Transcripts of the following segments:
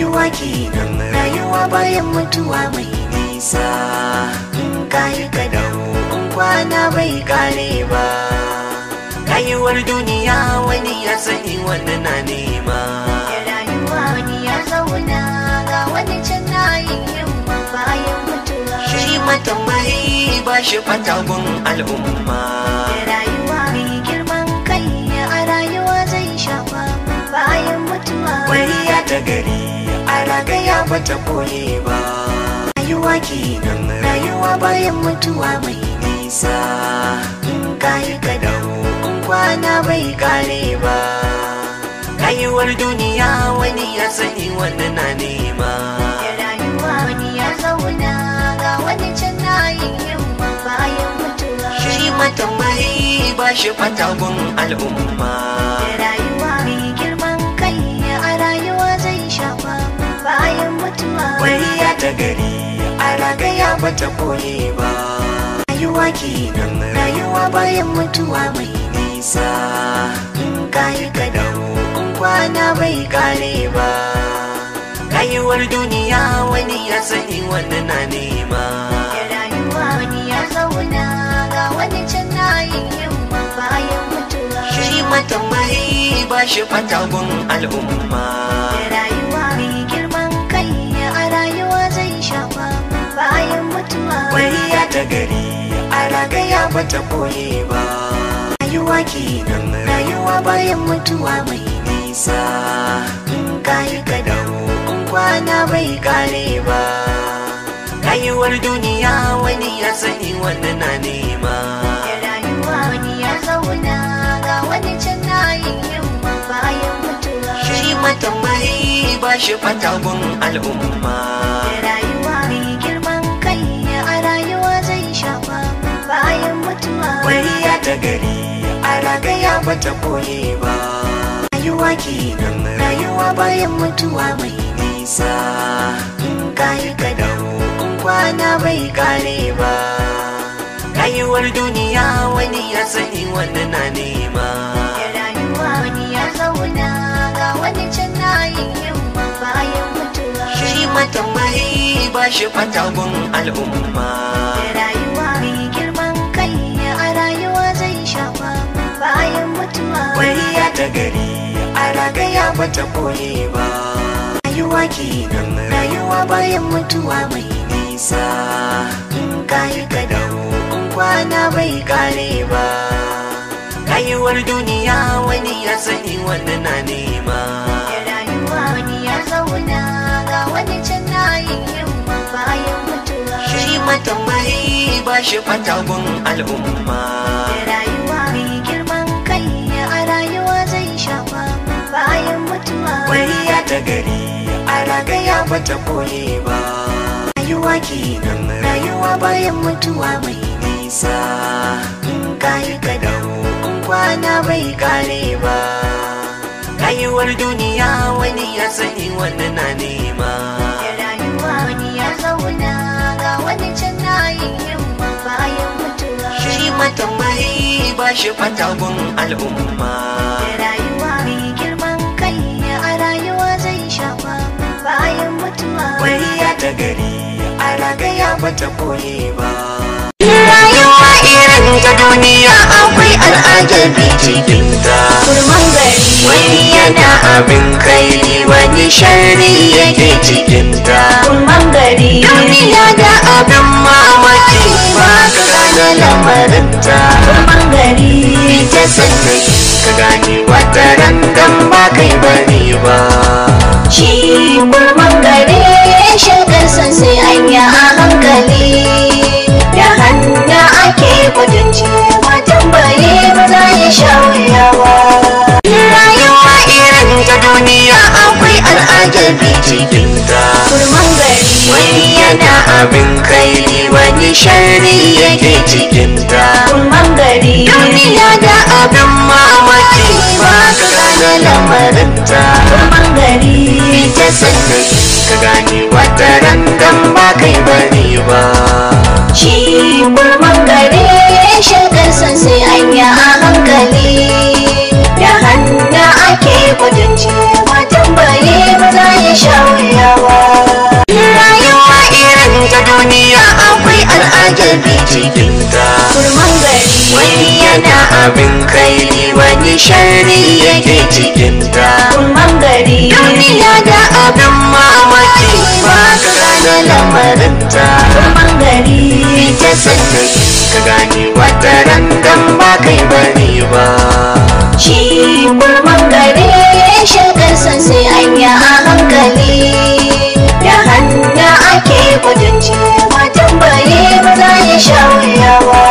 rayuwa kenan, rayuwa bayan mutuwa mai nisa. In kayi ka dawo, in kwana bai kare ba. Rayuwar duniya wani ya sani wani na nema. Rayuwa wani ya zauna ga wani can na yin yamma bayan mutuwa. Shi matambayi ba shi fatagun al'umma. Rayuwa mai girman kai a rayuwa zai shafa bayan mutuwa. Wariya ta gari a ragaya bata koye ba. Rayuwa kenan, rayuwa bayan mutuwa mai nisa. In kayi ka dawo, in kwana bai kare ba. Rayuwar duniya wani ya sani wani na nema. Rayuwa wani ya zauna ga wani can na yin yamma bayan mutuwa. Shi matambayi ba shi fatagun al'umma. Rayuwa mai girman kai a rayuwa zai shafa bayan mutuwa. Wariya ta gari a ragaya bata koye ba. Rayuwa kenan, rayuwa bayan mutuwa mai nisa. In kayi ka dawo, in kwana bai kare ba. Rayuwar duniya wani ya sani wani na nema. Rayuwa wani ya zauna ga wani can na yin yamma bayan mutuwa. Shi matambayi ba shi fatagun al'umma. Rayuwa mai girman kai a rayuwa zai shafa bayan mutuwa. Wariya ta gari a ragaya bata koye ba. Rayuwa kenan, rayuwa bayan mutuwa mai nisa. In kayi ka dawo, in kwana bai kare ba. Rayuwar duniya wani ya sani wani na nema. Rayuwa wani ya zauna ga wani can na yin yamma bayan mutuwa. Shi matambayi ba shi fatagun al'umma. Rayuwa mai girman kai a rayuwa zai shafa bayan mutuwa. Wariya ta gari a ragaya bata koye ba. Rayuwa kenan, rayuwa bayan mutuwa mai nisa. In kayi ka dawo, in kwana bai kare ba. Rayuwar duniya wani ya sani wani na nema. Rayuwa wani ya zauna ga wani can na yin yamma bayan mutuwa. Shi matambayi ba shi fatagun al'umma. Rayuwa mai girman kai a rayuwa zai shafa bayan mutuwa. Wariya ta gari a ragaya bata koye ba. Rayuwa kenan, rayuwa bayan mutuwa mai nisa. In kayi ka dawo, in kwana bai kare ba. Rayuwar duniya wani ya sani wani na nema. Rayuwa wani ya zauna ga wani can na yin yamma bayan mutuwa. Shi matambayi ba shi fatagun al'umma. Rayuwa mai girman kai a rayuwa zai shafa bayan mutuwa. Wariya ta gari a ragaya bata koye ba. Rayuwa kenan, rayuwa bayan mutuwa mai nisa. In kayi ka dawo, in kwana bai kare ba. Rayuwar duniya wani ya sani wani na nema. Rayuwa wani ya zauna ga wani can na yin yamma bayan mutuwa. Shi matambayi ba shi fatagun al'umma. Rayuwa mai girman kai a rayuwa zai shafa bayan mutuwa. Wariya ta gari a ragaya bata koye ba. Rayuwa irin ta duniya akwai al'ajabi cikinta. kurman gari Wani yana abin kai, wani sharri yake cikinta. kurman gari Duniya da abin mamaki ba ka gane lamarinta. kurman gari Ita sannan ka gane wata rangan ba kai bane ba. shi kurman gari shagarsa sai an yi a hankali da hannu ake kwatance matan baye ba za ya sha wuya ba. Rayuwa irin ta duniya akwai al'ajabi cikinta. kurman gari Wani yana abin kai, wani sharri yake cikinta. kurman gari Duniya da abin mamaki ba ka gane lamarinta. kurman gari Ita sannan ka gane wata rangan ba kai bane ba. shi kurman gari shagarsa sai an yi a hankali da hannu ake kwatance matan baye ba za ya sha wuya al'ajabi cikinta. kurman gari Wani yana abin kairi wani sharri yake cikinta. kurman gari Duniya da abin mamaki ba ka gane lamarinta. kurman gari Ita sannan ka gane wata randan ba kai bane ba. shi kurman gari shagar san sai an yi a hankali da hannu ake kwatance matan baye ba za ya sha wuya ba.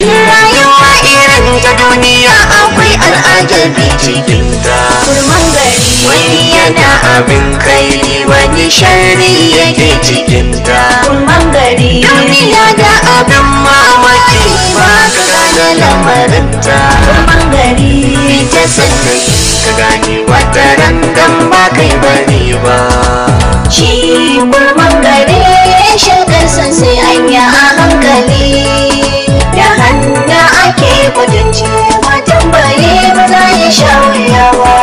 Rayuwa irin ta duniya akwai al'ajabi cikinta. kurman gari Wani yana abin kairi wani sharri yake cikinta. kurman gari Duniya da abin mamaki ba ka gane lamarinta. kurman gari Ita sannan ka gane wata randan ba kai bane ba. shi kurman gari shagar san sai an yi a hankali da hannu ake kwatance matan baye ba za ya sha wuya ba.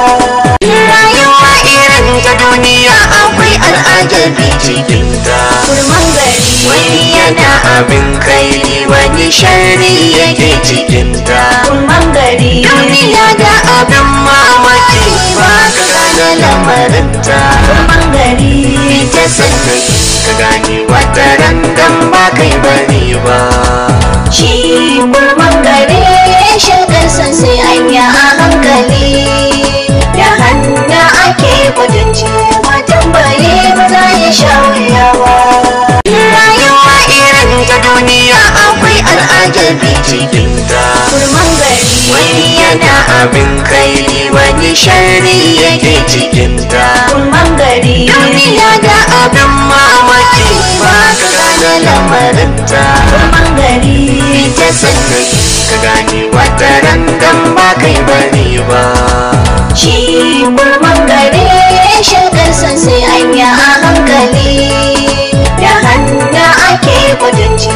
Rayuwa irin ta duniya akwai al'ajabi cikinta. kurman gari Wani yana abin kairi wani sharri yake cikinta. kurman gari Duniya da abin mamaki ba ka gane lamarinta. kurman gari Ita sannan ka gane wata randan ba kai bane ba. shi kurman gari shagar san sai an yi a hankali da hannu ake kwatance matan baye ba za ya sha wuya ba. Rayuwa irin ta duniya akwai al'ajabi cikinta. kurman gari Wani yana abin kairi wani sharri yake cikinta. kurman gari Duniya da abin mamaki ba ka gane lamarinta. kurman gari Ita sannan ka gane wata randan ba kai bane ba. shi kurman gari shagar san sai an yi a hankali da hannu ake kwatance